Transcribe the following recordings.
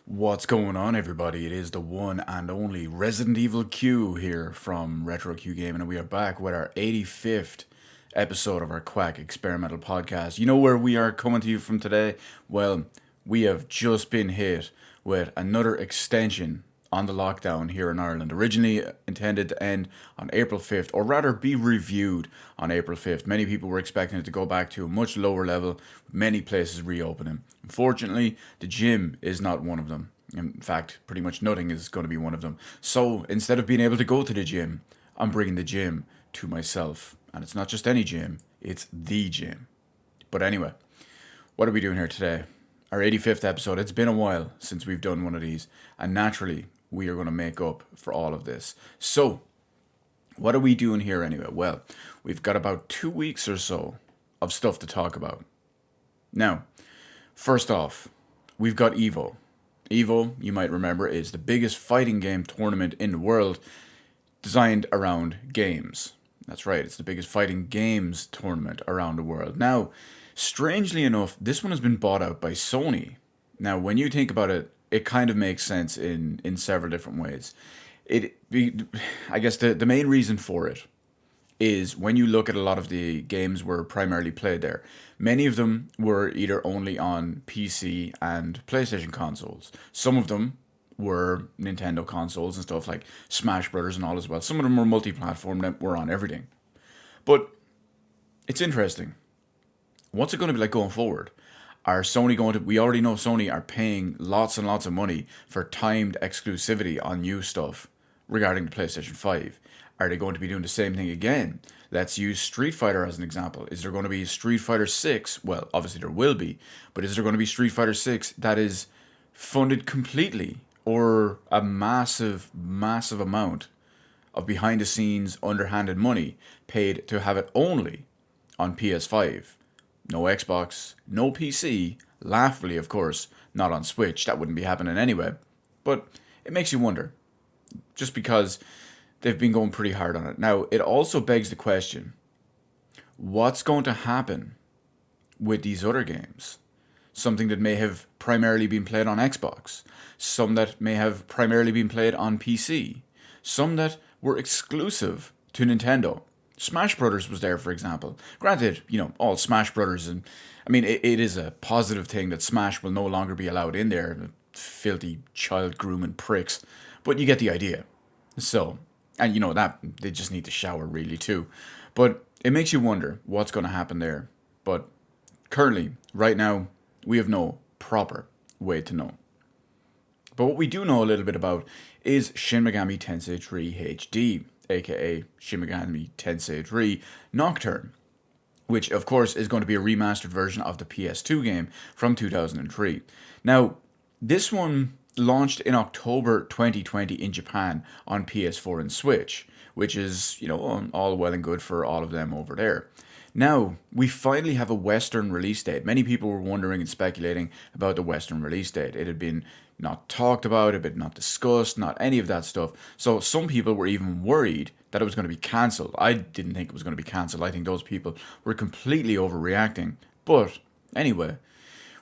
What's going on, everybody? It is the one and only Resident Evil Q here from Retro Q Gaming, and we are back with our 85th episode of our Quack experimental podcast. You know where we are coming to you from today? Well, we have just been hit with another extension on the lockdown here in Ireland. Originally intended to end on April 5th, or rather be reviewed on April 5th. Many people were expecting it to go back to a much lower level, many places reopening. Unfortunately, the gym is not one of them. In fact, pretty much nothing is going to be one of them. So instead of being able to go to the gym, I'm bringing the gym to myself. And it's not just any gym, it's the gym. But anyway, what are we doing here today? Our 85th episode. It's been a while since we've done one of these. And naturally, we are going to make up for all of this. So, what are we doing here anyway? Well, we've got about 2 weeks or so of stuff to talk about. Now, first off, we've got Evo. Evo, you might remember, is the biggest fighting game tournament in the world designed around games. That's right, it's the biggest fighting games tournament around the world. Now, strangely enough, this one has been bought out by Sony. Now, when you think about it, it kind of makes sense in several different ways. I guess the main reason for it is when you look at a lot of the games were primarily played there, many of them were either only on PC and PlayStation consoles. Some of them were Nintendo consoles and stuff like Smash Brothers and all as well. Some of them were multi-platform that were on everything. But it's interesting. What's it going to be like going forward? Are Sony going to... We already know Sony are paying lots and lots of money for timed exclusivity on new stuff regarding the PlayStation 5. Are they going to be doing the same thing again? Let's use Street Fighter as an example. Is there going to be Street Fighter 6? Well, obviously there will be. But is there going to be Street Fighter 6 that is funded completely, or a massive, massive amount of behind-the-scenes, underhanded money paid to have it only on PS5? No Xbox, no PC, laughably, of course, not on Switch. That wouldn't be happening anyway. But it makes you wonder, just because they've been going pretty hard on it. Now, it also begs the question, what's going to happen with these other games? Something that may have primarily been played on Xbox, some that may have primarily been played on PC, some that were exclusive to Nintendo. Smash Brothers was there, for example. Granted, all Smash Brothers, and I mean, it is a positive thing that Smash will no longer be allowed in there, filthy child grooming pricks, but you get the idea. So, and that they just need to shower really too. But it makes you wonder what's going to happen there. But currently, right now, we have no proper way to know. But what we do know a little bit about is Shin Megami Tensei 3 HD, aka Shin Megami Tensei 3 Nocturne, which of course is going to be a remastered version of the PS2 game from 2003. Now, this one launched in October 2020 in Japan on PS4 and Switch, which is, all well and good for all of them over there. Now, we finally have a Western release date. Many people were wondering and speculating about the Western release date. It had been not talked about, it had been not discussed, not any of that stuff. So some people were even worried that it was going to be cancelled. I didn't think it was going to be cancelled. I think those people were completely overreacting. But anyway,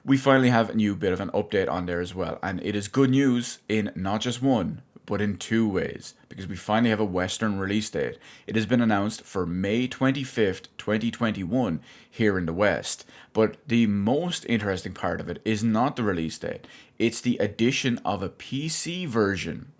we finally have a new bit of an update on there as well. And it is good news in not just one, but in two ways, because we finally have a Western release date. It has been announced for May 25th, 2021 here in the West. But the most interesting part of it is not the release date. It's the addition of a PC version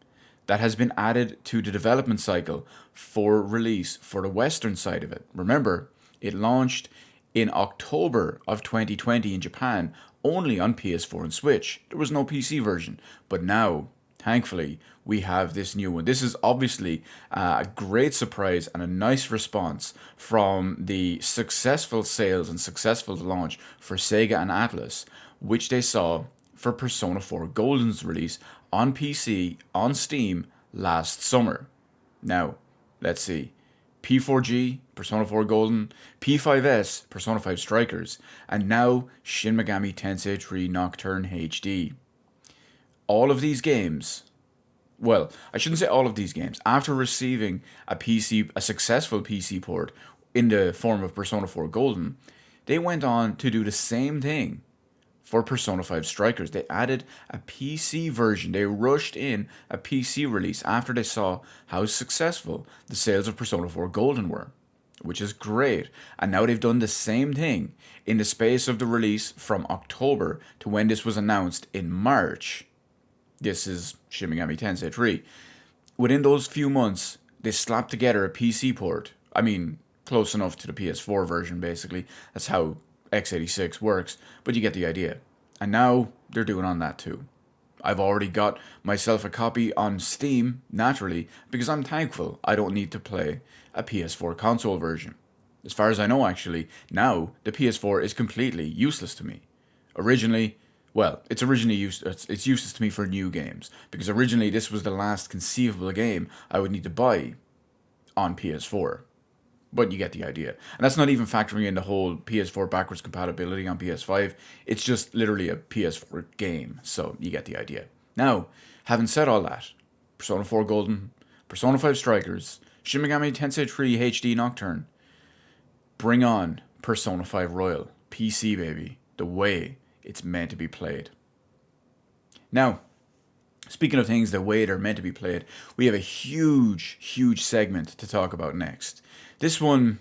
that has been added to the development cycle for release for the Western side of it. Remember, it launched in October of 2020 in Japan, only on PS4 and Switch. There was no PC version. But now, thankfully, we have this new one. This is obviously a great surprise and a nice response from the successful sales and successful launch for Sega and Atlus, which they saw for Persona 4 Golden's release on PC, on Steam, last summer. Now, let's see. P4G, Persona 4 Golden, P5S, Persona 5 Strikers, and now Shin Megami Tensei 3 Nocturne HD. All of these games, well, I shouldn't say all of these games, after receiving a successful PC port in the form of Persona 4 Golden, they went on to do the same thing for Persona 5 Strikers. They added a PC version. They rushed in a PC release after they saw how successful the sales of Persona 4 Golden were, which is great. And now they've done the same thing in the space of the release from October to when this was announced in March. This is Shin Megami Tensei 3. Within those few months, they slapped together a PC port. I mean, close enough to the PS4 version, basically. That's how x86 works, but you get the idea. And now they're doing on that too. I've already got myself a copy on Steam, naturally, because I'm thankful I don't need to play a PS4 console version. As far as I know, actually, now the PS4 is completely useless to me. Originally, well, it's useless to me for new games, because originally this was the last conceivable game I would need to buy on PS4. But you get the idea. And that's not even factoring in the whole PS4 backwards compatibility on PS5. It's just literally a PS4 game. So you get the idea. Now, having said all that, Persona 4 Golden, Persona 5 Strikers, Shin Megami Tensei 3 HD Nocturne, bring on Persona 5 Royal. PC, baby. The way it's meant to be played. Now, speaking of things the way they're meant to be played, we have a huge segment to talk about next. This one's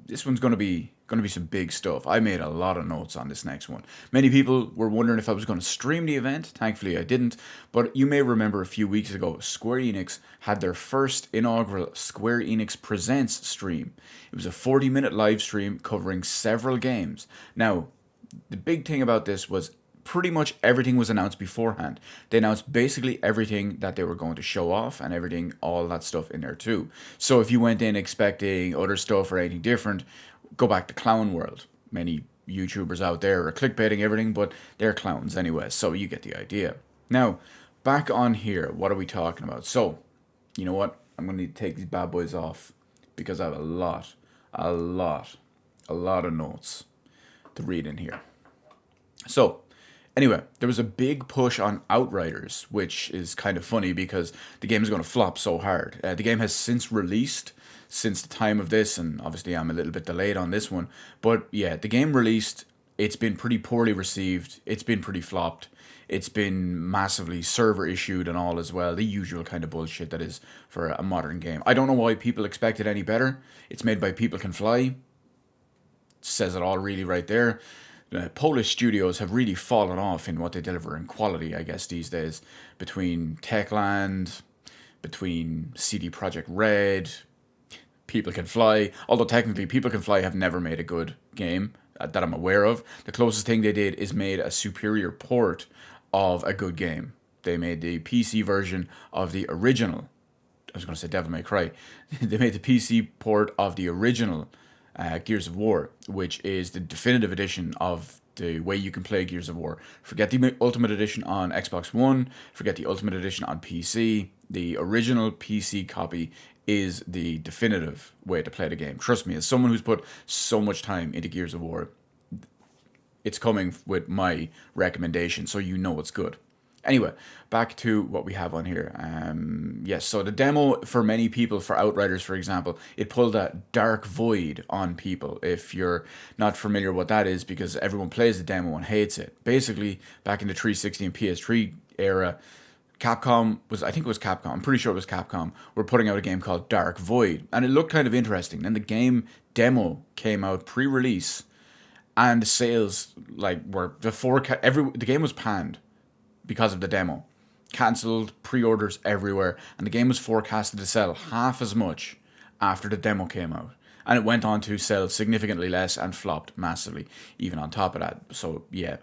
going to be some big stuff. I made a lot of notes on this next one. Many people were wondering if I was going to stream the event. Thankfully, I didn't. But you may remember a few weeks ago, Square Enix had their first inaugural Square Enix Presents stream. It was a 40-minute live stream covering several games. Now, the big thing about this was pretty much everything was announced beforehand. They announced basically everything that they were going to show off and everything, all that stuff in there too. So if you went in expecting other stuff or anything different, go back to Clown World. Many YouTubers out there are clickbaiting everything, but they're clowns anyway, so you get the idea. Now, back on here, what are we talking about? So, you know what? I'm going to need to take these bad boys off because I have a lot of notes to read in here. So, anyway, there was a big push on Outriders, which is kind of funny because the game is going to flop so hard. The game has since released, since the time of this, and obviously I'm a little bit delayed on this one. But yeah, the game released, it's been pretty poorly received, it's been pretty flopped, it's been massively server issued and all as well, the usual kind of bullshit that is for a modern game. I don't know why people expect it any better. It's made by People Can Fly. Says it all really right there. Polish studios have really fallen off in what they deliver in quality, I guess, these days. Between Techland, between CD Projekt Red, People Can Fly. Although technically People Can Fly have never made a good game that I'm aware of. The closest thing they did is made a superior port of a good game. They made the PC version of the original. I was going to say Devil May Cry. They made the PC port of the original Gears of War, which is the definitive edition of the way you can play Gears of War. Forget the Ultimate Edition on Xbox One, forget the Ultimate Edition on PC. The original PC copy is the definitive way to play the game. Trust me, as someone who's put so much time into Gears of War, it's coming with my recommendation, so you know it's good. Anyway, back to what we have on here. Yes, so the demo for many people, for Outriders, for example, it pulled a dark void on people. If you're not familiar what that is, because everyone plays the demo and hates it. Basically, back in the 360 and PS3 era, Capcom I'm pretty sure it was Capcom, were putting out a game called Dark Void, and it looked kind of interesting. Then the game demo came out pre-release, and the sales were the game was panned because of the demo. Cancelled, pre-orders everywhere, and the game was forecasted to sell half as much after the demo came out. And it went on to sell significantly less and flopped massively, even on top of that. So, yeah.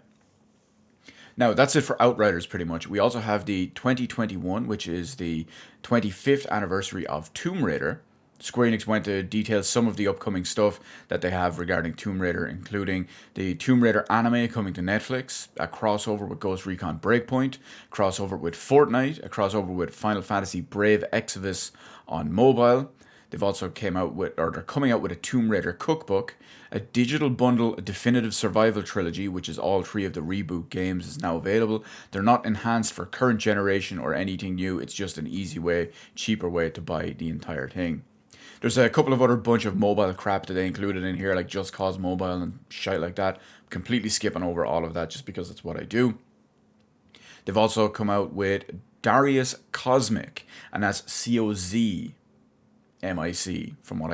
Now, that's it for Outriders, pretty much. We also have the 2021, which is the 25th anniversary of Tomb Raider. Square Enix went to detail some of the upcoming stuff that they have regarding Tomb Raider, including the Tomb Raider anime coming to Netflix, a crossover with Ghost Recon Breakpoint, crossover with Fortnite, a crossover with Final Fantasy Brave Exvius on mobile. They've also they're coming out with a Tomb Raider cookbook, a digital bundle, a definitive survival trilogy, which is all three of the Reboot games, is now available. They're not enhanced for current generation or anything new. It's just an easy way, cheaper way to buy the entire thing. There's a couple of other bunch of mobile crap that they included in here, like Just Cause Mobile and shit like that. Completely skipping over all of that just because that's what I do. They've also come out with Darius Cosmic, and that's COZMIC from what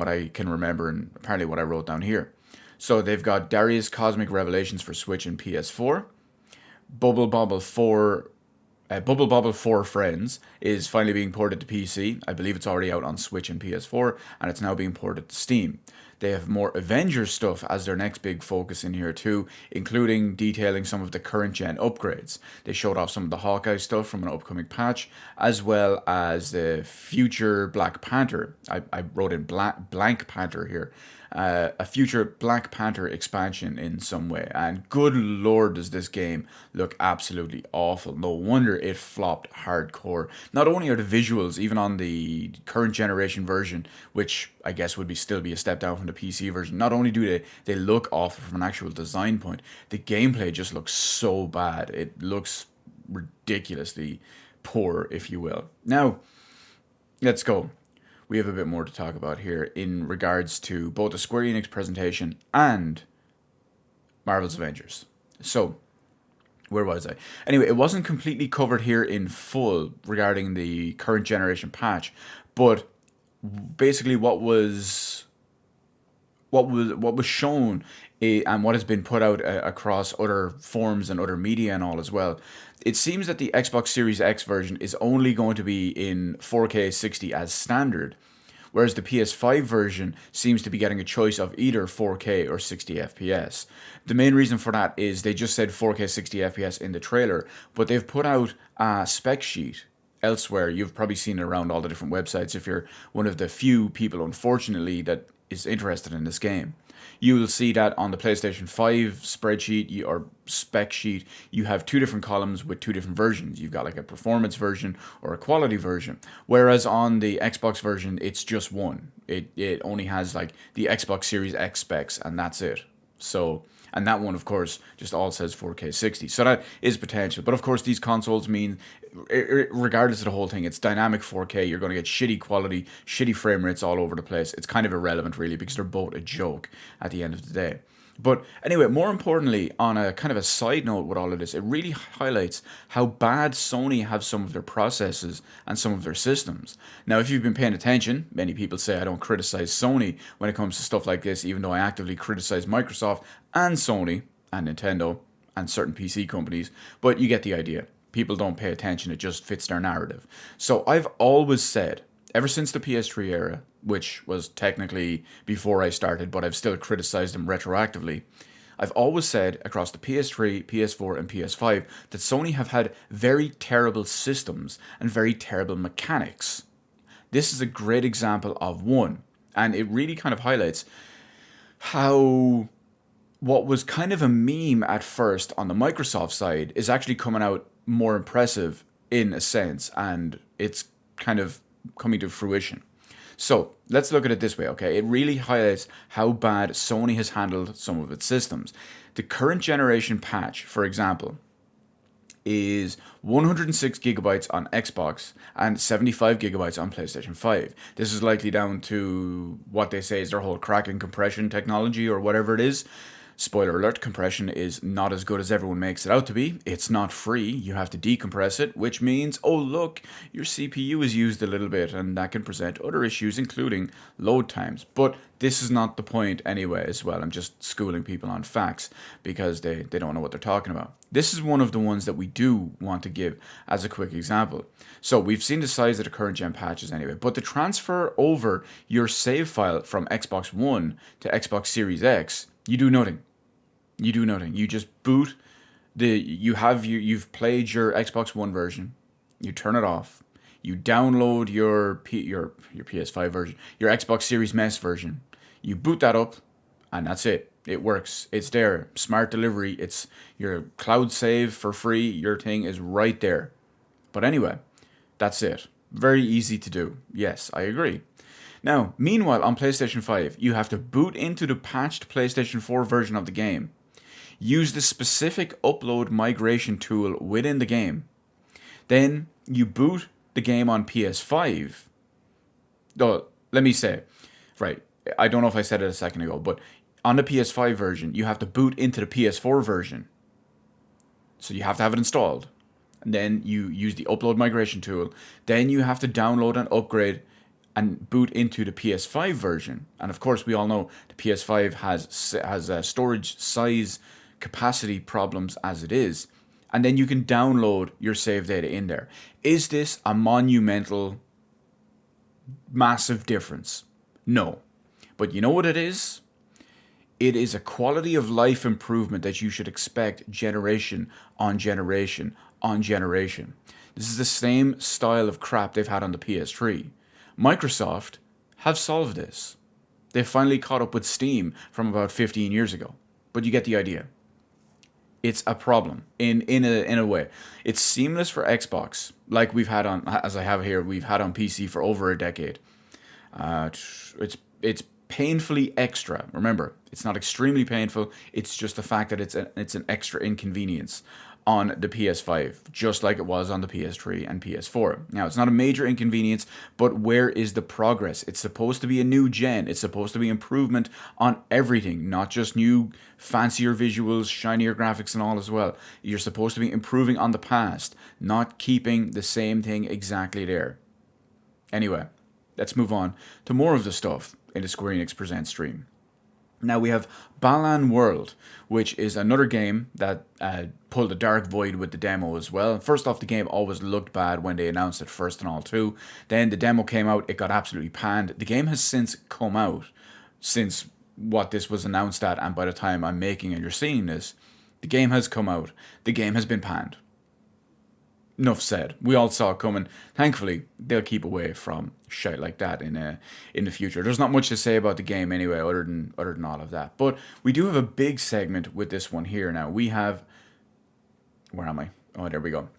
I can remember, and apparently what I wrote down here. So they've got Darius Cosmic Revelations for Switch and PS4. Bubble Bobble 4 Friends is finally being ported to PC. I believe it's already out on Switch and PS4, and it's now being ported to Steam. They have more Avengers stuff as their next big focus in here too, including detailing some of the current gen upgrades. They showed off some of the Hawkeye stuff from an upcoming patch, as well as the future Black Panther. I wrote in blank Panther here. A future Black Panther expansion in some way. And good lord, does this game look absolutely awful. No wonder it flopped hardcore. Not only are the visuals, even on the current generation version, which I guess would still be a step down from the PC version, not only do they look awful from an actual design point, the gameplay just looks so bad. It looks ridiculously poor, if you will. Now, let's go. We have a bit more to talk about here in regards to both the Square Enix presentation and Marvel's Avengers. So, where was I? Anyway, it wasn't completely covered here in full regarding the current generation patch, but basically what was shown and what has been put out across other forums and other media and all as well. It seems that the Xbox Series X version is only going to be in 4K 60 as standard, whereas the PS5 version seems to be getting a choice of either 4K or 60 FPS. The main reason for that is they just said 4K 60 FPS in the trailer, but they've put out a spec sheet elsewhere. You've probably seen it around all the different websites if you're one of the few people, unfortunately, that is interested in this game. You will see that on the PlayStation 5 spreadsheet or spec sheet, you have two different columns with two different versions. You've got like a performance version or a quality version. Whereas on the Xbox version, it's just one. It only has like the Xbox Series X specs, and that's it. So, and that one, of course, just all says 4K 60. So that is potential. But of course, these consoles mean, regardless of the whole thing, it's dynamic 4K. You're going to get shitty quality, shitty frame rates all over the place. It's kind of irrelevant, really, because they're both a joke at the end of the day. But anyway, more importantly, on a kind of a side note with all of this, it really highlights how bad Sony have some of their processes and some of their systems. Now, if you've been paying attention, many people say I don't criticize Sony when it comes to stuff like this, even though I actively criticize Microsoft and Sony and Nintendo and certain PC companies, but you get the idea. People don't pay attention, it just fits their narrative. So I've always said, ever since the PS3 era, which was technically before I started, but I've still criticized them retroactively, I've always said across the PS3, PS4, and PS5 that Sony have had very terrible systems and very terrible mechanics. This is a great example of one, and it really kind of highlights how what was kind of a meme at first on the Microsoft side is actually coming out more impressive in a sense, and it's kind of coming to fruition. So let's look at it this way, okay? It really highlights how bad Sony has handled some of its systems. The current generation patch, for example, is 106 gigabytes on Xbox and 75 gigabytes on PlayStation 5. This is likely down to what they say is their whole cracking compression technology or whatever it is. Spoiler alert, compression is not as good as everyone makes it out to be. It's not free. You have to decompress it, which means, oh look, your CPU is used a little bit, and that can present other issues, including load times. But this is not the point anyway as well. I'm just schooling people on facts because they don't know what they're talking about. This is one of the ones that we do want to give as a quick example. So we've seen the size of the current gen patches anyway, but to transfer over your save file from Xbox One to Xbox Series X, you do nothing. You do nothing. You just boot you've played your Xbox One version. You turn it off. You download your PS5 version, your Xbox Series Mess version. You boot that up, and that's it. It works. It's there. Smart delivery. It's your cloud save for free. Your thing is right there. But anyway, that's it. Very easy to do. Yes, I agree. Now, meanwhile, on PlayStation 5, you have to boot into the patched PlayStation 4 version of the game, use the specific upload migration tool within the game, then you boot the game on PS5. let me say, right, I don't know if I said it a second ago, but on the PS5 version, you have to boot into the PS4 version. So you have to have it installed. And then you use the upload migration tool. Then you have to download and upgrade and boot into the PS5 version. And of course, we all know the PS5 has storage size capacity problems as it is. And then you can download your save data in there. Is this a monumental, massive difference? No. But you know what it is? It is a quality of life improvement that you should expect generation on generation on generation. This is the same style of crap they've had on the PS3. Microsoft have solved this. They've finally caught up with Steam from about 15 years ago. But you get the idea. It's a problem in a way. It's seamless for Xbox, like we've had on, as I have here, we've had on PC for over a decade. It's painfully extra. Remember, it's not extremely painful. It's just the fact that it's an extra inconvenience on the PS5, just like it was on the PS3 and PS4. Now, it's not a major inconvenience, but where is the progress? It's supposed to be a new gen. It's supposed to be improvement on everything, not just new, fancier visuals, shinier graphics and all as well. You're supposed to be improving on the past, not keeping the same thing exactly there. Anyway, let's move on to more of the stuff in the Square Enix Presents stream. Now we have Balan World, which is another game that pulled a dark void with the demo as well. First off, the game always looked bad when they announced it first and all too. Then the demo came out, it got absolutely panned. The game has since come out, since what this was announced at, and by the time I'm making and you're seeing this, the game has come out. The game has been panned. Enough said. We all saw it coming. Thankfully, they'll keep away from shit like that in the future. There's not much to say about the game anyway, other than all of that. But we do have a big segment with this one here. Now we have, where am I? Oh, there we go.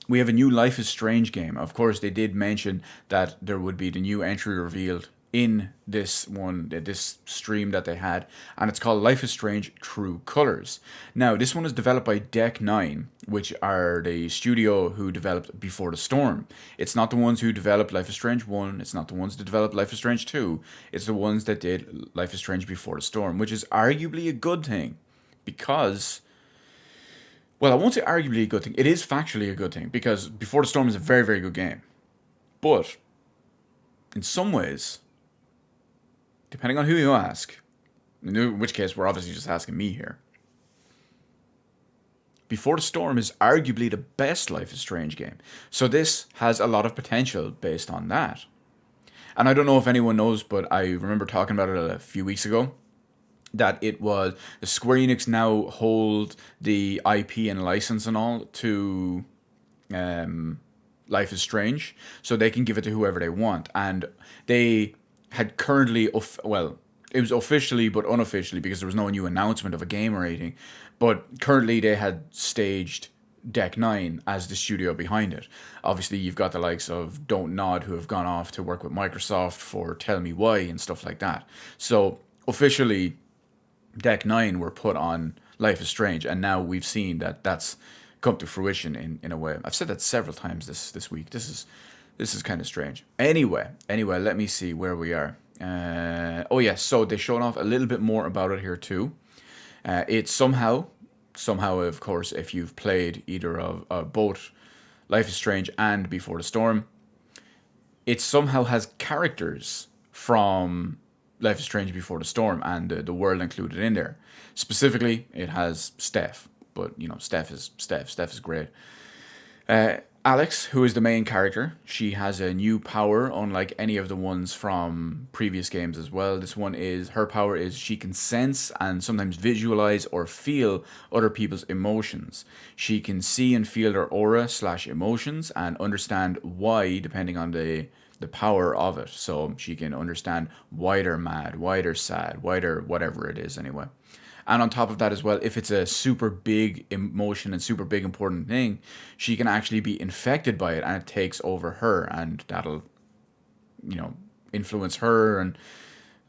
We have a new Life is Strange game. Of course, they did mention that there would be the new entry revealed in this stream that they had, and it's called Life is Strange True Colors. Now, this one is developed by Deck 9, which are the studio who developed Before the Storm. It's not the ones who developed Life is Strange 1, it's not the ones that developed Life is Strange 2, it's the ones that did Life is Strange Before the Storm, which is arguably a good thing, because, well, I won't say arguably a good thing, it is factually a good thing, because Before the Storm is a very, very good game. But, in some ways, depending on who you ask, in which case we're obviously just asking me here, Before the Storm is arguably the best Life is Strange game. So this has a lot of potential based on that. And I don't know if anyone knows, but I remember talking about it a few weeks ago, that it was, the Square Enix now hold the IP and license and all to Life is Strange, so they can give it to whoever they want. And they had currently, it was officially but unofficially because there was no new announcement of a game or anything, but currently they had staged Deck 9 as the studio behind it. Obviously you've got the likes of Don't Nod, who have gone off to work with Microsoft for Tell Me Why and stuff like that. So officially Deck 9 were put on Life is Strange, and now we've seen that that's come to fruition in a way. I've said that several times this week. This is kind of strange. Anyway, let me see where we are. Oh yes, so they showed off a little bit more about it here too. It somehow, of course, if you've played either of both Life is Strange and Before the Storm, it somehow has characters from Life is Strange Before the Storm and the world included in there. Specifically, it has Steph, but you know, Steph is great. Alex, who is the main character, she has a new power, unlike any of the ones from previous games as well. This one is, her power is she can sense and sometimes visualize or feel other people's emotions. She can see and feel their aura/emotions and understand why, depending on the power of it. So she can understand why they're mad, why they're sad, why they're whatever it is anyway. And on top of that as well, if it's a super big emotion and super big important thing, she can actually be infected by it and it takes over her, and that'll, you know, influence her,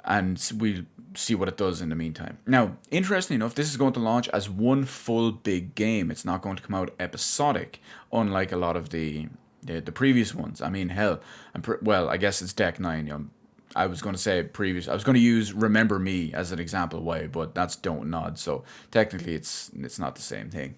and we'll see what it does in the meantime. Now, interestingly enough, this is going to launch as one full big game. It's not going to come out episodic, unlike a lot of the previous ones. I mean, hell, well, I guess it's Deck 9, you know, I was going to say previous. I was going to use Remember Me as an example why, but that's Don't Nod. So technically, it's not the same thing.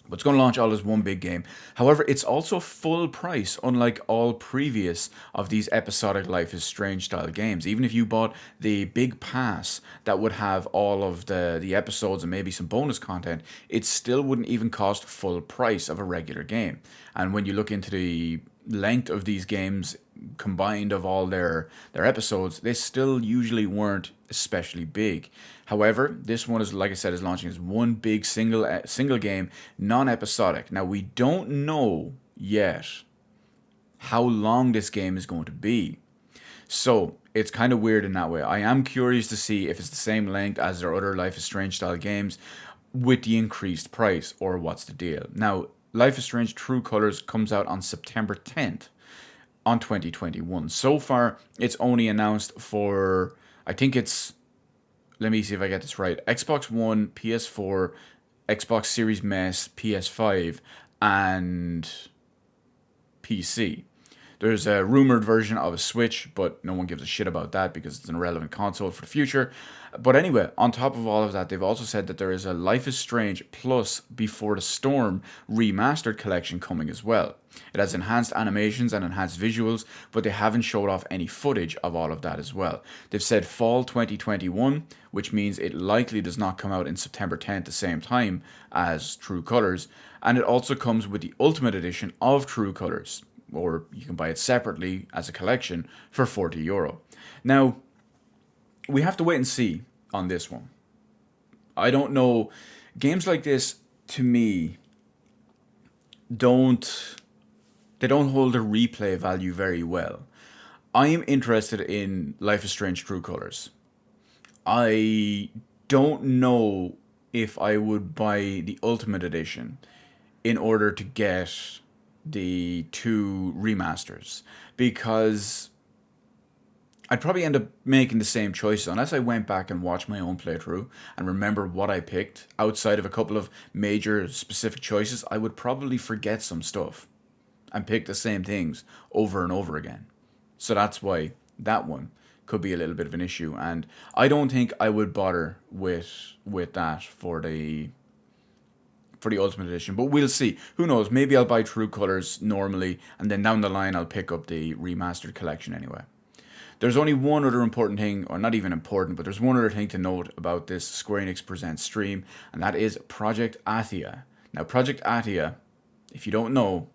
But it's going to launch all as one big game. However, it's also full price, unlike all previous of these episodic Life is Strange style games. Even if you bought the big pass that would have all of the episodes and maybe some bonus content, it still wouldn't even cost full price of a regular game. And when you look into the length of these games combined of all their episodes, they still usually weren't especially big. However, this one is, like I said, is launching as one big single game, non-episodic. Now we don't know yet how long this game is going to be, so it's kind of weird in that way. I am curious to see if it's the same length as their other Life is Strange style games with the increased price, or what's the deal. Now, Life is Strange True Colors comes out on September 10th on 2021. So far, it's only announced for, I think it's, let me see if I get this right, Xbox One, PS4, Xbox Series S, PS5, and PC. There's a rumored version of a Switch, but no one gives a shit about that because it's an irrelevant console for the future. But anyway, on top of all of that, they've also said that there is a Life is Strange Plus Before the Storm remastered collection coming as well. It has enhanced animations and enhanced visuals, but they haven't showed off any footage of all of that as well. They've said fall 2021, which means it likely does not come out in September 10th, the same time as True Colors, and it also comes with the Ultimate Edition of True Colors, or you can buy it separately as a collection for €40. Now, we have to wait and see on this one. I don't know. Games like this, to me, don't hold a replay value very well. I am interested in Life is Strange True Colors. I don't know if I would buy the Ultimate Edition in order to get the two remasters, because I'd probably end up making the same choices unless I went back and watched my own playthrough and remember what I picked. Outside of a couple of major specific choices, I would probably forget some stuff and pick the same things over and over again. So that's why that one could be a little bit of an issue, and I don't think I would bother with that for the Ultimate Edition, but we'll see. Who knows? Maybe I'll buy True Colors normally, and then down the line I'll pick up the remastered collection anyway. There's only one other important thing, or not even important, but there's one other thing to note about this Square Enix Presents stream, and that is Project Athia. Now, Project Athia, if you don't know,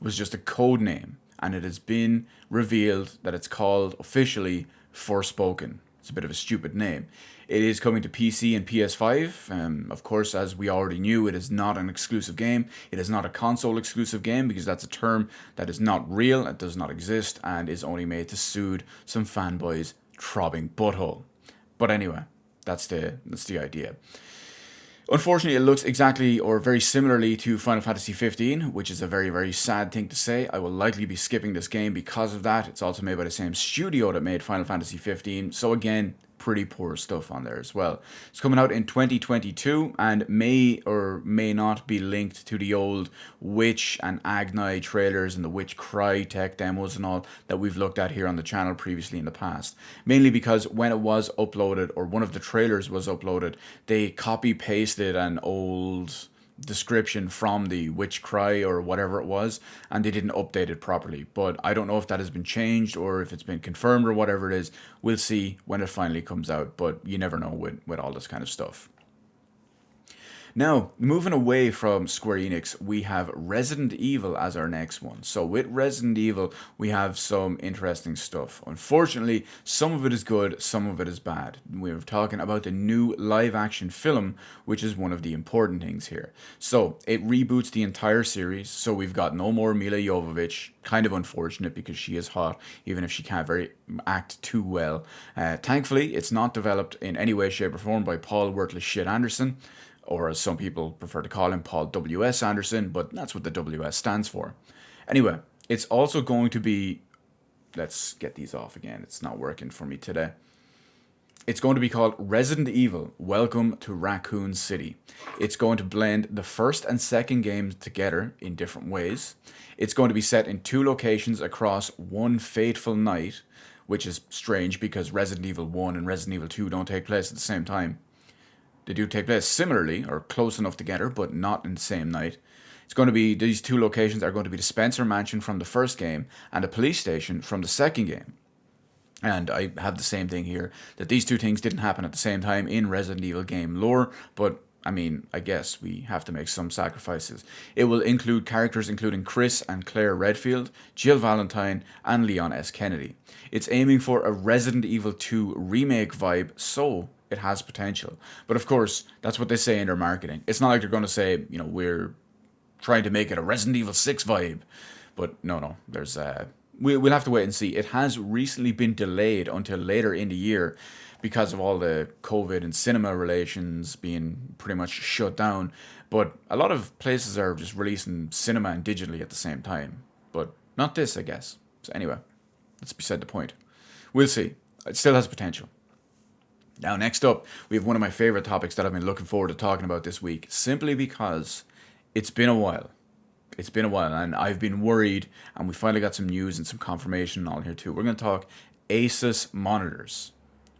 was just a code name, and it has been revealed that it's called officially Forspoken. It's a bit of a stupid name. It is coming to PC and PS5. Of course, as we already knew, it is not an exclusive game. It is not a console exclusive game, because that's a term that is not real, it does not exist, and is only made to soothe some fanboys' throbbing butthole. But anyway, that's the idea. Unfortunately, it looks exactly or very similarly to Final Fantasy 15, which is a very, very sad thing to say. I will likely be skipping this game because of that. It's also made by the same studio that made Final Fantasy 15. So again, pretty poor stuff on there as well. It's coming out in 2022 and may or may not be linked to the old Witch and Agni trailers and the Witch Cry tech demos and all that we've looked at here on the channel previously in the past. Mainly because when it was uploaded, or one of the trailers was uploaded, they copy-pasted an old description from the Witch Cry or whatever it was, and they didn't update it properly. But I don't know if that has been changed or if it's been confirmed or whatever it is. We'll see when it finally comes out, but you never know with all this kind of stuff. Now, moving away from Square Enix, we have Resident Evil as our next one. So with Resident Evil, we have some interesting stuff. Unfortunately, some of it is good, some of it is bad. We're talking about the new live-action film, which is one of the important things here. So it reboots the entire series, so we've got no more Mila Jovovich. Kind of unfortunate because she is hot, even if she can't act too well. Thankfully, it's not developed in any way, shape, or form by Paul Worthless Shit Anderson, or as some people prefer to call him, Paul W.S. Anderson, but that's what the WS stands for. Anyway, it's also going to be, let's get these off again, it's not working for me today. It's going to be called Resident Evil Welcome to Raccoon City. It's going to blend the first and second games together in different ways. It's going to be set in 2 locations across one fateful night, which is strange because Resident Evil 1 and Resident Evil 2 don't take place at the same time. They do take place similarly or close enough together, but not in the same night. It's going to be, these two locations are going to be the Spencer Mansion from the first game and the police station from the second game. And I have the same thing here, that these two things didn't happen at the same time in Resident Evil game lore, but I mean, I guess we have to make some sacrifices. It will include characters including Chris and Claire Redfield, Jill Valentine, and Leon S. Kennedy. It's aiming for a Resident Evil 2 remake vibe, so it has potential. But of course, that's what they say in their marketing. It's not like they're going to say, we're trying to make it a Resident Evil 6 vibe. But no, there's we'll have to wait and see. It has recently been delayed until later in the year because of all the COVID and cinema relations being pretty much shut down. But a lot of places are just releasing cinema and digitally at the same time. But not this, I guess. So anyway, that's beside the point. We'll see. It still has potential. Now, next up, we have one of my favorite topics that I've been looking forward to talking about this week, simply because it's been a while. It's been a while, and I've been worried, and we finally got some news and some confirmation and all here too. We're going to talk ASUS monitors.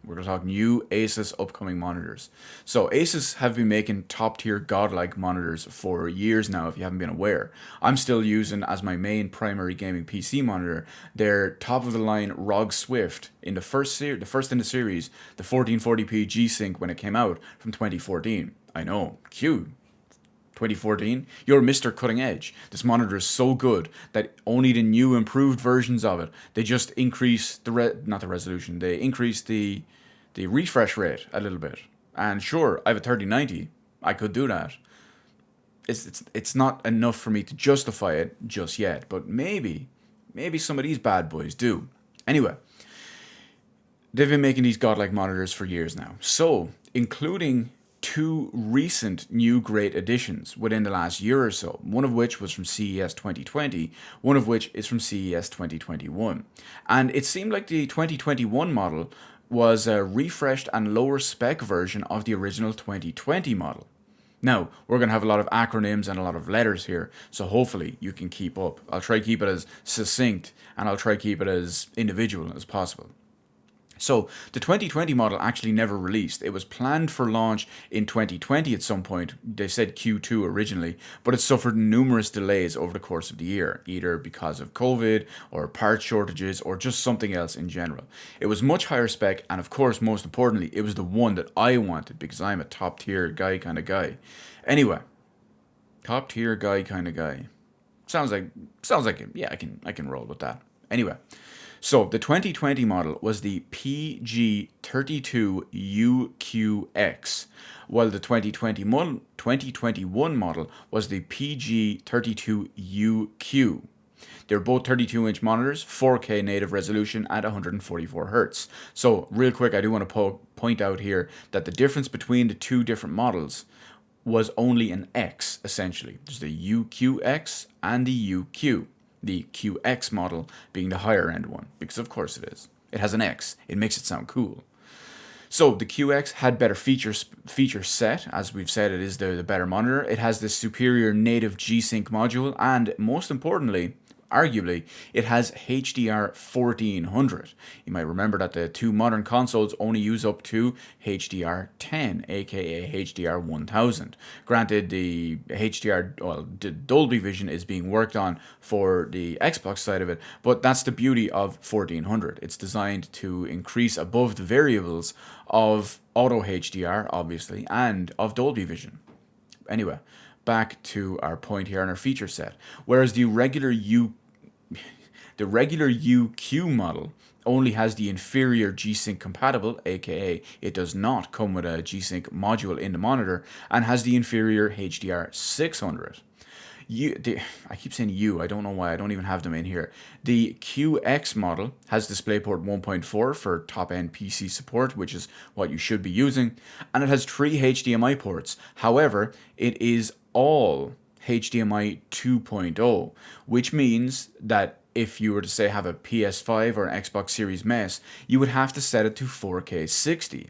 We're going to talk new ASUS upcoming monitors. So ASUS have been making top-tier godlike monitors for years now, if you haven't been aware. I'm still using, as my main primary gaming PC monitor, their top-of-the-line ROG Swift in the first in the series, the 1440p G-Sync when it came out from 2014. I know, cute. 2014, you're Mr. Cutting Edge. This monitor is so good that only the new improved versions of it, they just increase not the resolution, they increase the refresh rate a little bit. And sure, I have a 3090, I could do that. It's not enough for me to justify it just yet, but maybe some of these bad boys do. Anyway, they've been making these godlike monitors for years now. So, including two recent new great additions within the last year or so, one of which was from CES 2020, one of which is from CES 2021. And it seemed like the 2021 model was a refreshed and lower spec version of the original 2020 model. Now, we're going to have a lot of acronyms and a lot of letters here, so hopefully you can keep up. I'll try to keep it as succinct and I'll try to keep it as individual as possible. So, the 2020 model actually never released. It was planned for launch in 2020 at some point. They said Q2 originally, but it suffered numerous delays over the course of the year, either because of COVID or part shortages or just something else in general. It was much higher spec, and of course, most importantly, it was the one that I wanted because I'm a top tier guy kind of guy. Anyway, top tier guy kind of guy. Sounds like it. Yeah, I can roll with that. Anyway. So, the 2020 model was the PG32UQX, while the 2021 model was the PG32UQ. They're both 32-inch monitors, 4K native resolution at 144Hz. So, real quick, I do want to point out here that the difference between the two different models was only an X, essentially. There's the UQX and the UQ. The QX model being the higher end one, because of course it is. It has an X. It makes it sound cool. So the QX had better feature set. As we've said, it is the better monitor. It has this superior native G-Sync module, and most importantly, arguably, it has HDR 1400. You might remember that the two modern consoles only use up to HDR 10, aka HDR 1000. Granted, the Dolby Vision is being worked on for the Xbox side of it, but that's the beauty of 1400. It's designed to increase above the variables of Auto HDR, obviously, and of Dolby Vision. Anyway, back to our point here on our feature set. Whereas the regular UQ model only has the inferior G-Sync compatible, aka it does not come with a G-Sync module in the monitor, and has the inferior HDR 600. I keep saying I don't know why, I don't even have them in here. The QX model has DisplayPort 1.4 for top-end PC support, which is what you should be using, and it has 3 HDMI ports. However, it is all HDMI 2.0, which means that if you were to say have a PS5 or an Xbox Series mess, you would have to set it to 4K 60.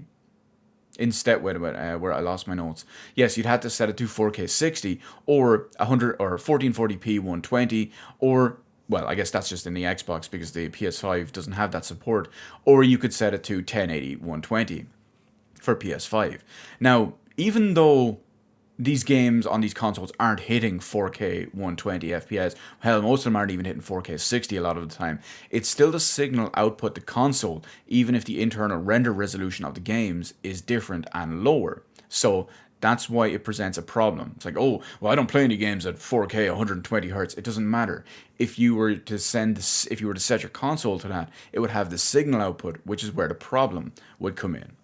Instead, where I lost my notes. Yes, you'd have to set it to 4K 60 or 1440p 120 or well, I guess that's just in the Xbox because the PS5 doesn't have that support. Or you could set it to 1080 120 for PS5. Now, even though these games on these consoles aren't hitting 4K 120 FPS, hell, most of them aren't even hitting 4K 60 a lot of the time, it's still the signal output the console, even if the internal render resolution of the games is different and lower. So that's why it presents a problem. It's like, oh, well, I don't play any games at 4K 120 hertz. It doesn't matter. If you were to set your console to that, it would have the signal output, which is where the problem would come in.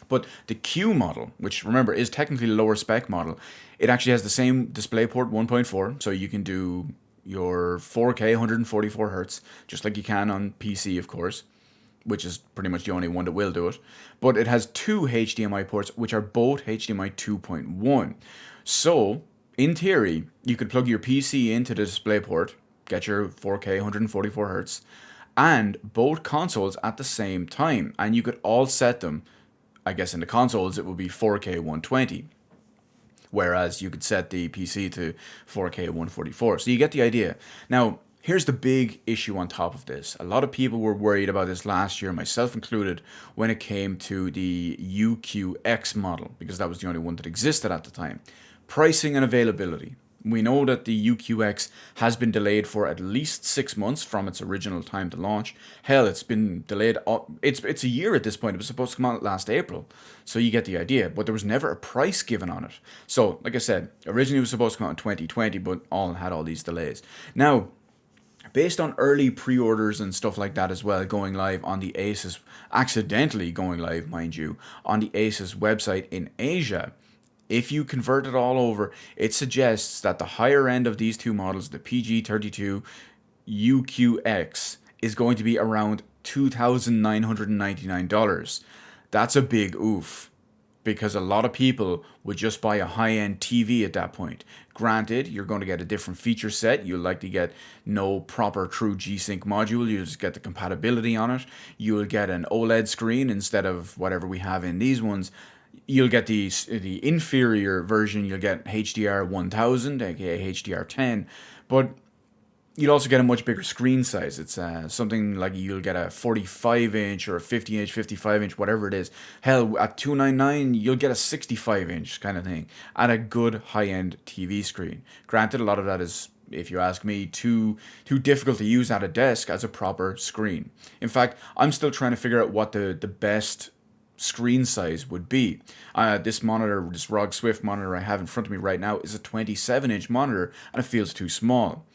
But the Q model, which remember is technically the lower spec model, it actually has the same DisplayPort 1.4, so you can do your 4K 144 hertz, just like you can on PC, of course, which is pretty much the only one that will do it. But it has two HDMI ports, which are both HDMI 2.1. So, in theory, you could plug your PC into the DisplayPort, get your 4K 144 hertz, and both consoles at the same time, and you could all set them. I guess in the consoles it would be 4K 120, whereas you could set the PC to 4K 144. So you get the idea. Now, here's the big issue on top of this. A lot of people were worried about this last year, myself included, when it came to the UQX model, because that was the only one that existed at the time. Pricing and availability. We know that the UQX has been delayed for at least 6 months from its original time to launch. Hell, it's been delayed. It's a year at this point. It was supposed to come out last April. So you get the idea. But there was never a price given on it. So, like I said, originally it was supposed to come out in 2020, but had all these delays. Now, based on early pre-orders and stuff like that as well, going live on the ASUS, accidentally going live, mind you, on the ASUS website in Asia, if you convert it all over, it suggests that the higher end of these two models, the PG32 UQX, is going to be around $2,999. That's a big oof, because a lot of people would just buy a high-end TV at that point. Granted, you're going to get a different feature set. You'll likely get no proper true G-Sync module. You'll just get the compatibility on it. You'll get an OLED screen instead of whatever we have in these ones. You'll get the inferior version. You'll get HDR 1000, aka HDR 10, but you'll also get a much bigger screen size. It's something like you'll get a 45-inch or a 50-inch, 55-inch, whatever it is. Hell, at $299, you'll get a 65-inch kind of thing and a good high-end TV screen. Granted, a lot of that is, if you ask me, too difficult to use at a desk as a proper screen. In fact, I'm still trying to figure out what the best screen size would be. This monitor, this ROG Swift monitor I have in front of me right now, is a 27-inch monitor, and it feels too small.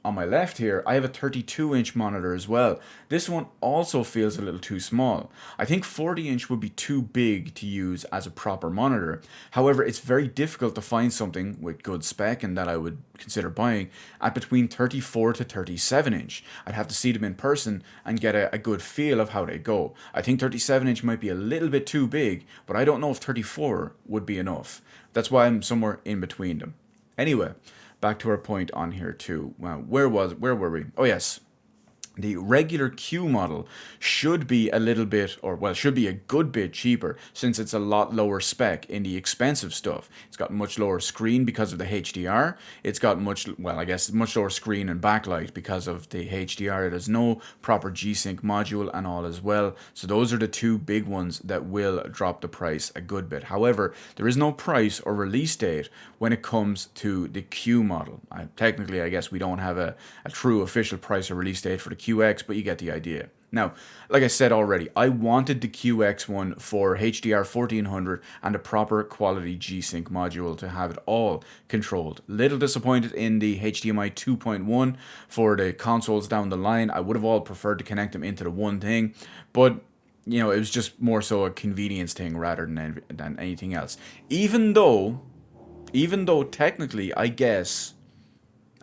On my left here, I have a 32-inch monitor as well. This one also feels a little too small. I think 40-inch would be too big to use as a proper monitor. However, it's very difficult to find something with good spec and that I would consider buying at between 34 to 37-inch. I'd have to see them in person and get a good feel of how they go. I think 37-inch might be a little bit too big, but I don't know if 34 would be enough. That's why I'm somewhere in between them. Anyway, back to our point on here too. Well, where were we? Oh yes. The regular Q model should be a little bit, should be a good bit cheaper since it's a lot lower spec in the expensive stuff. It's got much lower screen because of the HDR. It's got much lower screen and backlight because of the HDR. It has no proper G-Sync module and all as well. So those are the two big ones that will drop the price a good bit. However, there is no price or release date when it comes to the Q model. Technically, I guess we don't have a true official price or release date for the QX, but you get the idea. Now, like I said already, I wanted the QX one for HDR 1400 and a proper quality G-Sync module to have it all controlled. Little disappointed in the HDMI 2.1 for the consoles down the line. I would have all preferred to connect them into the one thing, but it was just more so a convenience thing rather than anything else. Even though technically, I guess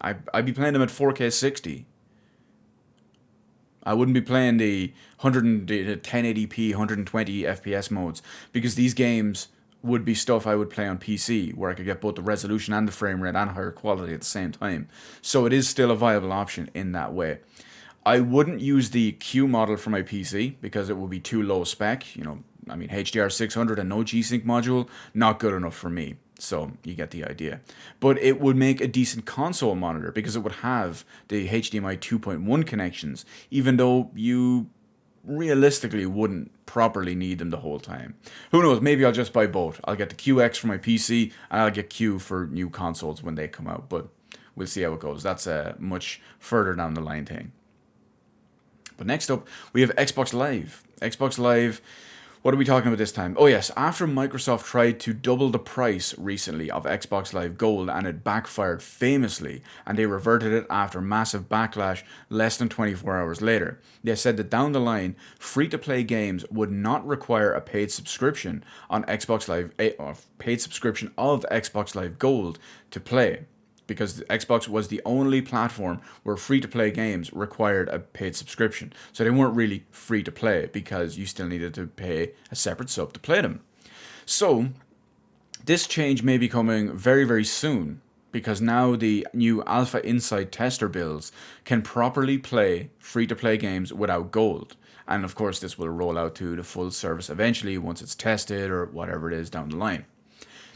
I'd be playing them at 4K 60. I wouldn't be playing the 1080p, 120 FPS modes, because these games would be stuff I would play on PC, where I could get both the resolution and the frame rate and higher quality at the same time. So it is still a viable option in that way. I wouldn't use the Q model for my PC, because it would be too low spec. HDR 600 and no G-Sync module, not good enough for me. So you get the idea. But it would make a decent console monitor because it would have the HDMI 2.1 connections, even though you realistically wouldn't properly need them the whole time. Who knows, maybe I'll just buy both. I'll get the QX for my PC and I'll get Q for new consoles when they come out, but we'll see how it goes. That's a much further down the line thing. But next up, we have Xbox Live. Xbox Live, what are we talking about this time? Oh yes, after Microsoft tried to double the price recently of Xbox Live Gold and it backfired famously, and they reverted it after massive backlash less than 24 hours later. They said that down the line, free-to-play games would not require a paid subscription on Xbox Live, or paid subscription of Xbox Live Gold to play, because Xbox was the only platform where free-to-play games required a paid subscription. So they weren't really free-to-play because you still needed to pay a separate sub to play them. So this change may be coming very, very soon, because now the new Alpha Insight tester builds can properly play free-to-play games without gold. And of course, this will roll out to the full service eventually once it's tested or whatever it is down the line.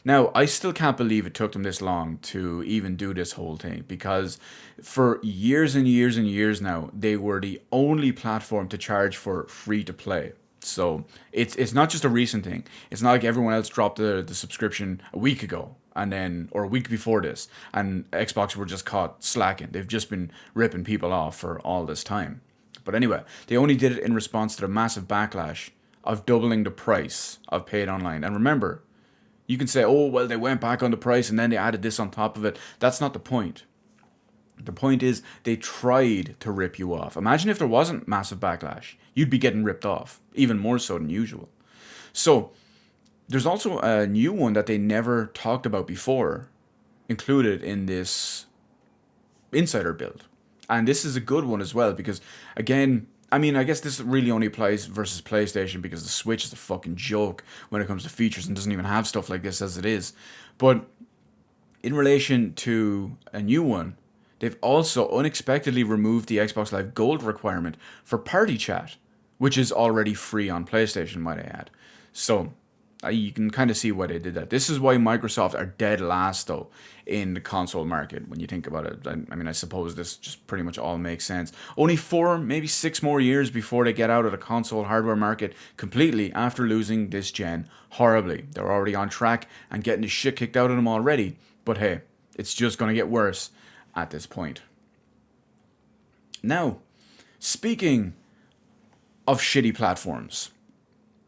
Now, I still can't believe it took them this long to even do this whole thing, because for years and years and years now, they were the only platform to charge for free to play. So it's not just a recent thing. It's not like everyone else dropped the subscription a week ago and then, or a week before this, and Xbox were just caught slacking. They've just been ripping people off for all this time. But anyway, they only did it in response to the massive backlash of doubling the price of paid online. And remember, you can say, oh, well, they went back on the price and then they added this on top of it. That's not the point. The point is they tried to rip you off. Imagine if there wasn't massive backlash. You'd be getting ripped off, even more so than usual. So there's also a new one that they never talked about before, included in this insider build. And this is a good one as well because, again, I mean, I guess this really only applies versus PlayStation because the Switch is a fucking joke when it comes to features and doesn't even have stuff like this as it is. But in relation to a new one, they've also unexpectedly removed the Xbox Live Gold requirement for party chat, which is already free on PlayStation, might I add. So you can kind of see why they did that. This is why Microsoft are dead last, though, in the console market, when you think about it. I mean, I suppose this just pretty much all makes sense. Only 4, maybe 6 more years before they get out of the console hardware market completely after losing this gen horribly. They're already on track and getting the shit kicked out of them already. But hey, it's just going to get worse at this point. Now, speaking of shitty platforms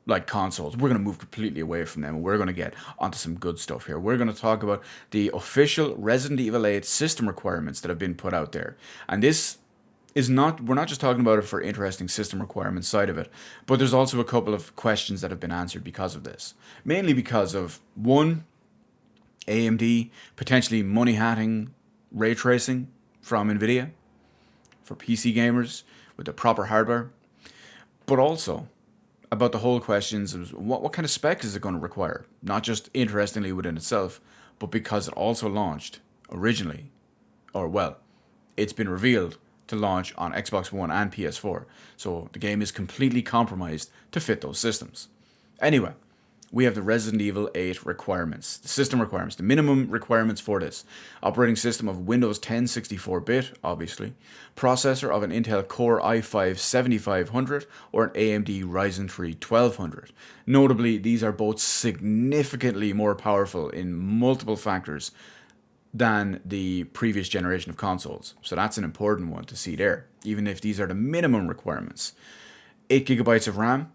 like consoles, we're going to move completely away from them and we're going to get onto some good stuff here. We're going to talk about the official Resident Evil 8 system requirements that have been put out there. And this is not, we're not just talking about it for interesting system requirements side of it, but there's also a couple of questions that have been answered because of this. Mainly because of, one, AMD potentially money hatting ray tracing from Nvidia for PC gamers with the proper hardware, but also about the whole questions of what kind of spec is it going to require? Not just interestingly within itself, but because it also launched originally, or well, it's been revealed to launch on Xbox One and PS4. So the game is completely compromised to fit those systems. Anyway, we have the Resident Evil 8 requirements, the system requirements, the minimum requirements for this. Operating system of Windows 10 64-bit, obviously. Processor of an Intel Core i5 7500 or an AMD Ryzen 3 1200. Notably, these are both significantly more powerful in multiple factors than the previous generation of consoles. So that's an important one to see there, even if these are the minimum requirements. 8 gigabytes of RAM.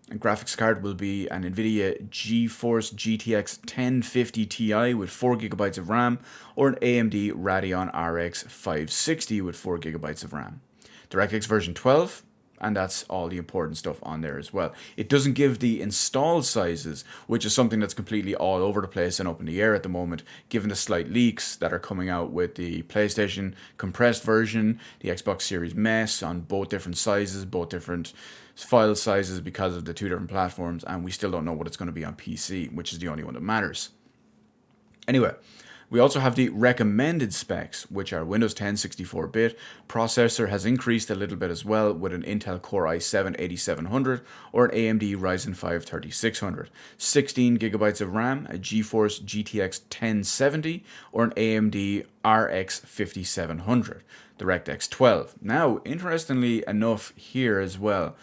And graphics card will be an NVIDIA GeForce GTX 1050 Ti with 4 gigabytes of RAM or an AMD Radeon RX 560 with 4 gigabytes of RAM. DirectX version 12, and that's all the important stuff on there as well. It doesn't give the install sizes, which is something that's completely all over the place and up in the air at the moment, given the slight leaks that are coming out with the PlayStation compressed version, the Xbox Series mess on both different sizes, both different file sizes because of the two different platforms, and we still don't know what it's going to be on PC, which is the only one that matters. Anyway, We also have the recommended specs, which are Windows 10 64-bit. Processor has increased a little bit as well with an Intel Core i7-8700 or an AMD Ryzen 5 3600. 16 gigabytes of RAM, a GeForce GTX 1070 or an AMD RX 5700. DirectX 12. Now, interestingly enough here as well,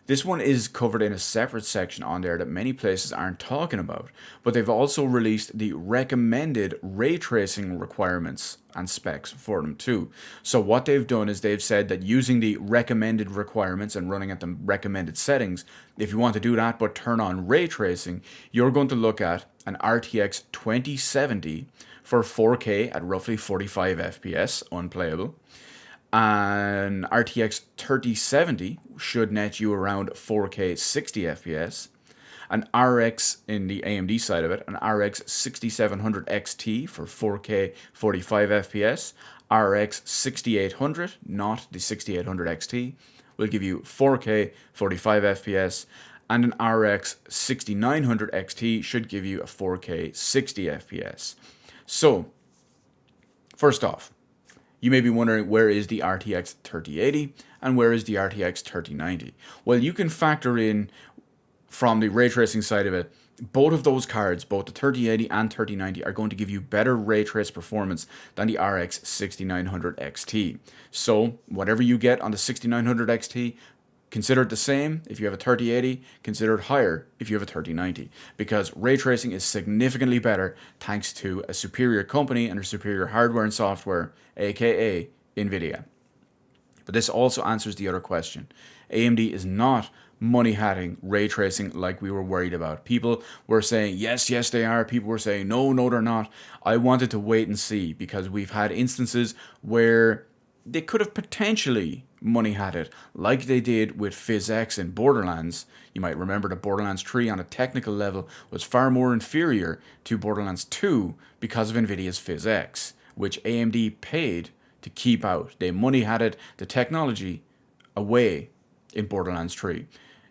this one is covered in a separate section on there that many places aren't talking about, but they've also released the recommended ray tracing requirements and specs for them too. So what they've done is they've said that using the recommended requirements and running at the recommended settings, if you want to do that but turn on ray tracing, you're going to look at an RTX 2070 for 4K at roughly 45 FPS, unplayable. An RTX 3070 should net you around 4K 60 FPS. An RX in the AMD side of it, an RX 6700 XT for 4K 45 FPS. RX 6800, not the 6800 XT, will give you 4K 45 FPS. And an RX 6900 XT should give you a 4K 60 FPS. So, first off, you may be wondering, where is the RTX 3080 and where is the RTX 3090? Well, you can factor in from the ray tracing side of it, both of those cards, both the 3080 and 3090, are going to give you better ray trace performance than the RX 6900 XT. So, whatever you get on the 6900 XT, consider it the same. If you have a 3080, consider it higher if you have a 3090, because ray tracing is significantly better thanks to a superior company and a superior hardware and software, aka Nvidia. But this also answers the other question. AMD is not money-hatting ray tracing like we were worried about. People were saying, yes, they are. People were saying, no, they're not. I wanted to wait and see, because we've had instances where they could have potentially money had it, like they did with PhysX in Borderlands. You might remember that Borderlands 3 on a technical level was far more inferior to Borderlands 2 because of Nvidia's PhysX, which AMD paid to keep out. They money had it, the technology, away in Borderlands 3.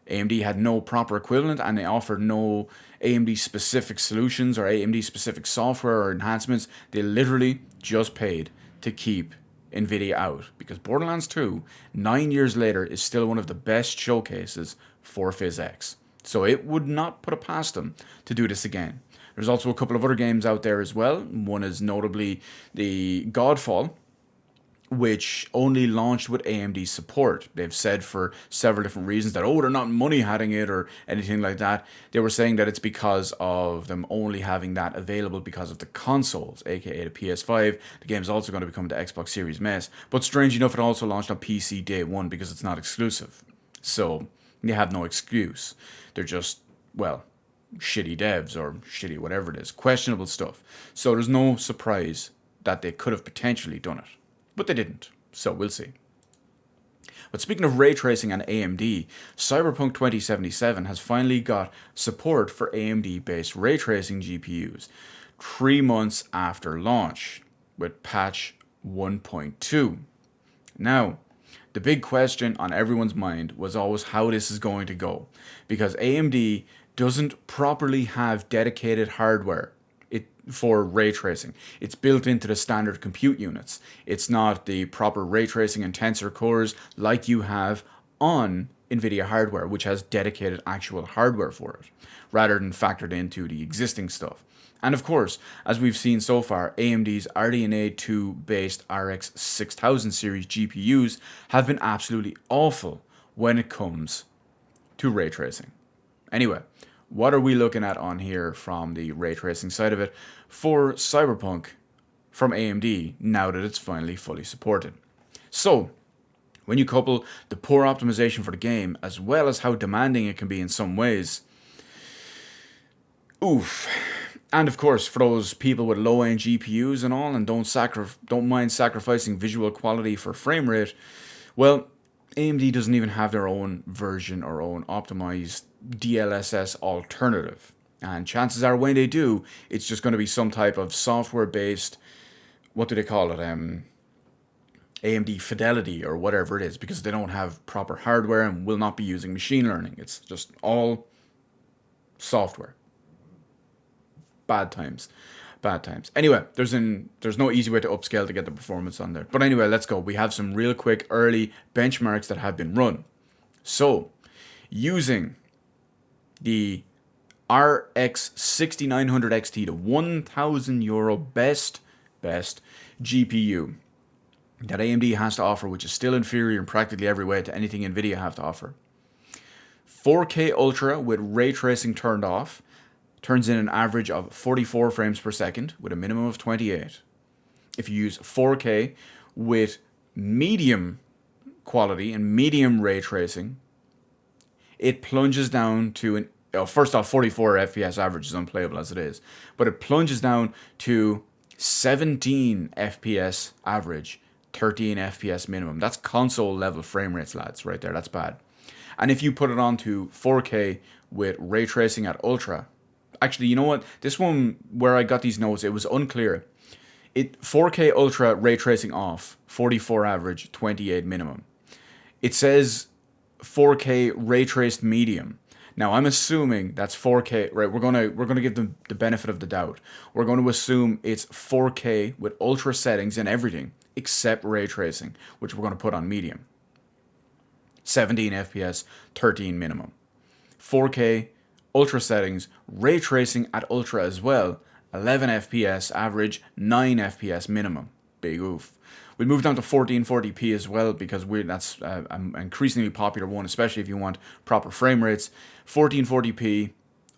AMD had no proper equivalent, and they offered no AMD specific solutions or AMD specific software or enhancements. They literally just paid to keep Nvidia out, because Borderlands 2, 9 years later, is still one of the best showcases for PhysX. So it would not put it past them to do this again. There's also a couple of other games out there as well. One is notably the Godfall, which only launched with AMD support. They've said for several different reasons that, they're not money hatting it or anything like that. They were saying that it's because of them only having that available because of the consoles, aka the PS5. The game's also going to become the Xbox Series mess. But strange enough, it also launched on PC day one because it's not exclusive. So they have no excuse. They're just, shitty devs or shitty whatever it is. Questionable stuff. So there's no surprise that they could have potentially done it. But they didn't, so we'll see. But speaking of ray tracing and AMD, Cyberpunk 2077 has finally got support for AMD-based ray tracing GPUs 3 months after launch with patch 1.2. Now, the big question on everyone's mind was always how this is going to go, because AMD doesn't properly have dedicated hardware for ray tracing. It's built into the standard compute units. It's not the proper ray tracing and tensor cores like you have on Nvidia hardware, which has dedicated actual hardware for it, rather than factored into the existing stuff. And of course, as we've seen so far, AMD's RDNA 2 based RX 6000 series GPUs have been absolutely awful when it comes to ray tracing. Anyway, what are we looking at on here from the ray tracing side of it for Cyberpunk from AMD now that it's finally fully supported? So, when you couple the poor optimization for the game as well as how demanding it can be in some ways, oof. And of course, for those people with low-end GPUs and all and don't mind sacrificing visual quality for frame rate, well, AMD doesn't even have their own version or own optimized DLSS alternative. And chances are when they do, it's just going to be some type of software-based, what do they call it, AMD Fidelity or whatever it is, because they don't have proper hardware and will not be using machine learning. It's just all software. Bad times. Bad times. Anyway, there's no easy way to upscale to get the performance on there. But anyway, let's go. We have some real quick early benchmarks that have been run. So, using the RX 6900 XT, the €1,000 best GPU that AMD has to offer, which is still inferior in practically every way to anything NVIDIA have to offer. 4K Ultra with ray tracing turned off turns in an average of 44 frames per second with a minimum of 28. If you use 4K with medium quality and medium ray tracing, it plunges down to first off, 44 FPS average is unplayable as it is, but it plunges down to 17 FPS average, 13 FPS minimum. That's console level frame rates, lads, right there. That's bad. And if you put it on to 4K with ray tracing at ultra, actually, you know what? This one where I got these notes, it was unclear. 4K ultra ray tracing off, 44 average, 28 minimum. It says 4K ray traced medium. Now I'm assuming that's 4K, right? We're gonna give them the benefit of the doubt. We're going to assume it's 4K with ultra settings and everything except ray tracing, which we're going to put on medium. 17 FPS, 13 minimum. 4K ultra settings, ray tracing at ultra as well, 11 FPS average, 9 FPS minimum. Big oof. We'll move down to 1440p as well because that's an increasingly popular one, especially if you want proper frame rates. 1440p,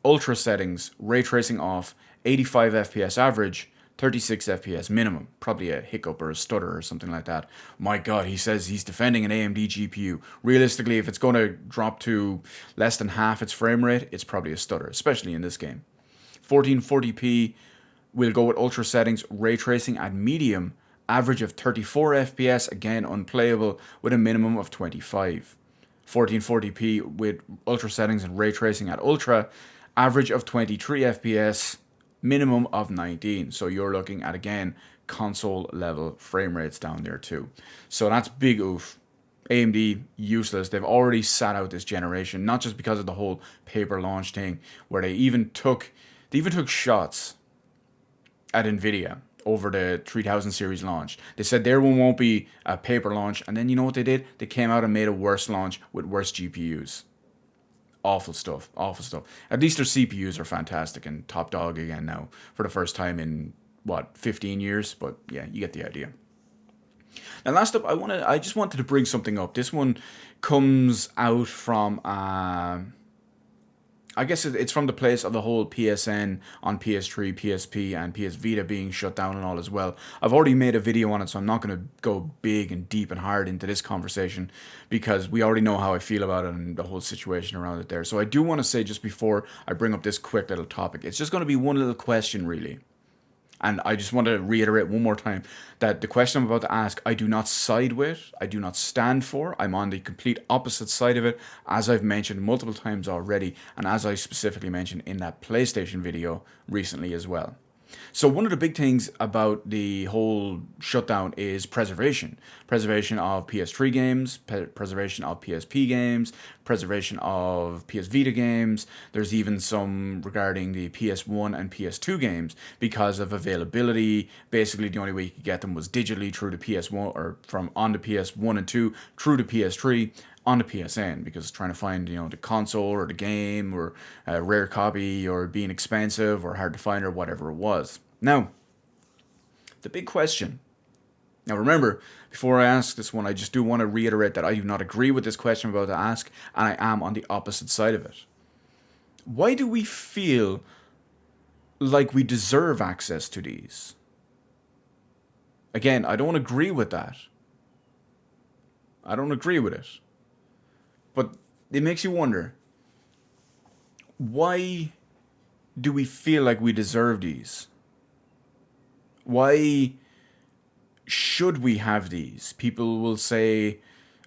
ultra settings, ray tracing off, 85 FPS average, 36 FPS minimum. Probably a hiccup or a stutter or something like that. My God, he says he's defending an AMD GPU. Realistically, if it's going to drop to less than half its frame rate, it's probably a stutter, especially in this game. 1440p, we'll go with ultra settings, ray tracing at medium, average of 34 FPS, again unplayable, with a minimum of 25. 1440p with ultra settings and ray tracing at ultra, average of 23 FPS, minimum of 19. So you're looking at, again, console level frame rates down there too. So that's big oof. AMD, useless. They've already sat out this generation, not just because of the whole paper launch thing, where they even took shots at NVIDIA over the 3000 series launch. They said their one won't be a paper launch, and then you know what they did? They came out and made a worse launch with worse GPUs. Awful stuff. At least their CPUs are fantastic and top dog again now for the first time in 15 years, but yeah, you get the idea. Now last up, I just wanted to bring something up. This one comes out from I guess it's from the place of the whole PSN on PS3, PSP, and PSVita being shut down and all as well. I've already made a video on it, so I'm not going to go big and deep and hard into this conversation because we already know how I feel about it and the whole situation around it there. So I do want to say, just before I bring up this quick little topic, it's just going to be one little question really. And I just want to reiterate one more time that the question I'm about to ask, I do not side with, I do not stand for. I'm on the complete opposite side of it, as I've mentioned multiple times already, and as I specifically mentioned in that PlayStation video recently as well. So one of the big things about the whole shutdown is preservation. Preservation of PS3 games, preservation of PSP games, preservation of PS Vita games. There's even some regarding the PS1 and PS2 games because of availability. Basically, the only way you could get them was digitally through the PS1 or from on the PS1 and 2 through the PS3 on the PSN, because trying to find, the console or the game or a rare copy or being expensive or hard to find or whatever it was. Now, the big question. Now remember, before I ask this one, I just do want to reiterate that I do not agree with this question I'm about to ask, and I am on the opposite side of it. Why do we feel like we deserve access to these? Again, I don't agree with that. I don't agree with it. But it makes you wonder, why do we feel like we deserve these? Why should we have these? People will say,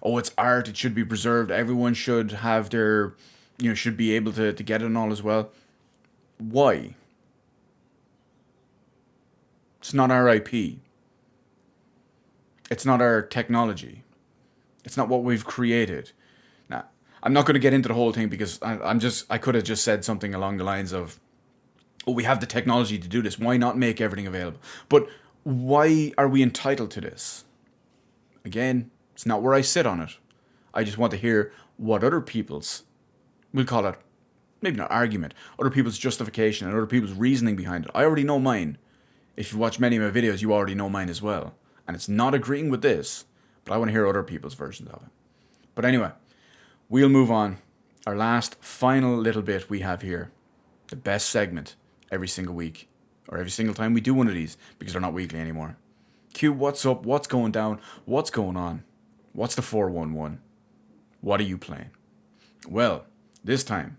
oh, it's art, it should be preserved, everyone should have their, should be able to get it and all as well. Why? It's not our IP. It's not our technology. It's not what we've created. I'm not going to get into the whole thing because I could have just said something along the lines of, Oh, we have the technology to do this. Why not make everything available? But why are we entitled to this? Again, it's not where I sit on it. I just want to hear what other people's, we'll call it, maybe not argument, other people's justification and other people's reasoning behind it. I already know mine. If you watch many of my videos, you already know mine as well. And it's not agreeing with this, but I want to hear other people's versions of it. But anyway, we'll move on. Our last, final little bit we have here. The best segment every single week. Or every single time we do one of these, because they're not weekly anymore. Q, what's up? What's going down? What's going on? What's the 411? What are you playing? Well, this time,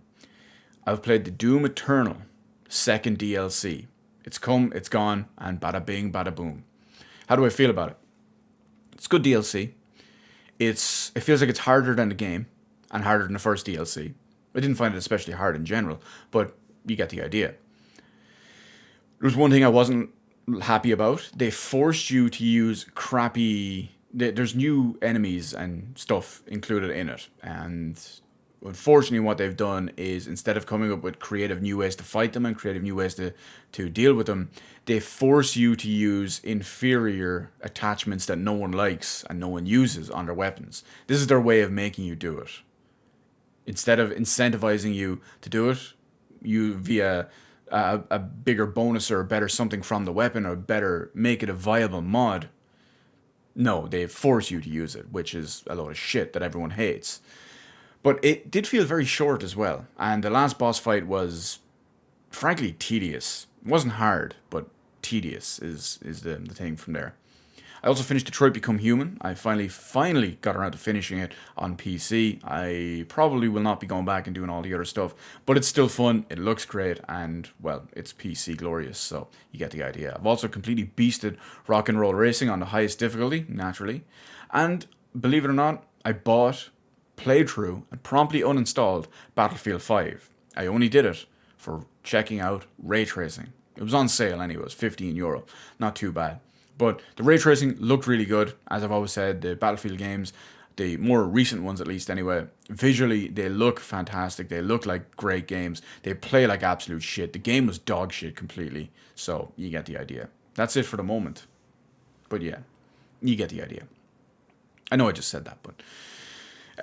I've played the Doom Eternal second DLC. It's come, it's gone, and bada bing, bada boom. How do I feel about it? It's good DLC. It feels like it's harder than the game, and harder than the first DLC. I didn't find it especially hard in general, but you get the idea. There's one thing I wasn't happy about. They forced you to use crappy... There's new enemies and stuff included in it. And unfortunately what they've done is, instead of coming up with creative new ways to fight them and creative new ways to deal with them, they force you to use inferior attachments that no one likes and no one uses on their weapons. This is their way of making you do it. Instead of incentivizing you to do it, you via... a bigger bonus or a better something from the weapon, or better make it a viable mod. No, they force you to use it, which is a load of shit that everyone hates. But it did feel very short as well, and the last boss fight was frankly tedious. It wasn't hard, but tedious is the thing from there. I also finished Detroit Become Human. I finally got around to finishing it on PC. I probably will not be going back and doing all the other stuff, but it's still fun, it looks great, and, well, it's PC glorious, so you get the idea. I've also completely beasted Rock and Roll Racing on the highest difficulty, naturally, and, believe it or not, I bought, played through, and promptly uninstalled Battlefield 5. I only did it for checking out ray tracing. It was on sale anyway, it was €15, not too bad. But the ray tracing looked really good, as I've always said. The Battlefield games, the more recent ones at least anyway, visually they look fantastic. They look like great games. They play like absolute shit. The game was dog shit completely. So you get the idea. That's it for the moment. But yeah, you get the idea. I know I just said that, but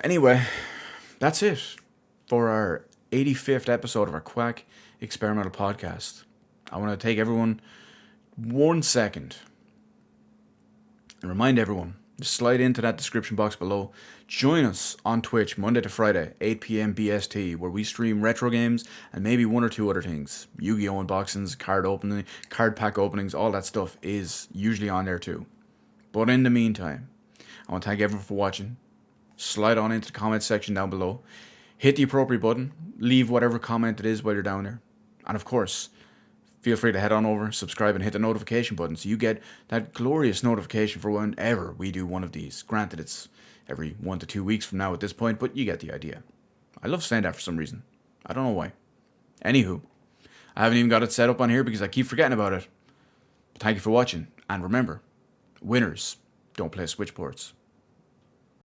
anyway, that's it for our 85th episode of our Quack Experimental Podcast. I want to take everyone 1 second and remind everyone to slide into that description box below. Join us on Twitch Monday to Friday, 8 p.m. BST, where we stream retro games and maybe one or two other things. Yu-Gi-Oh! Unboxings, card pack openings, all that stuff is usually on there too. But in the meantime, I want to thank everyone for watching. Slide on into the comment section down below. Hit the appropriate button. Leave whatever comment it is while you're down there. And of course, feel free to head on over, subscribe, and hit the notification button so you get that glorious notification for whenever we do one of these. Granted, it's every 1 to 2 weeks from now at this point, but you get the idea. I love saying that for some reason. I don't know why. Anywho, I haven't even got it set up on here because I keep forgetting about it. But thank you for watching, and remember, winners don't play switchboards.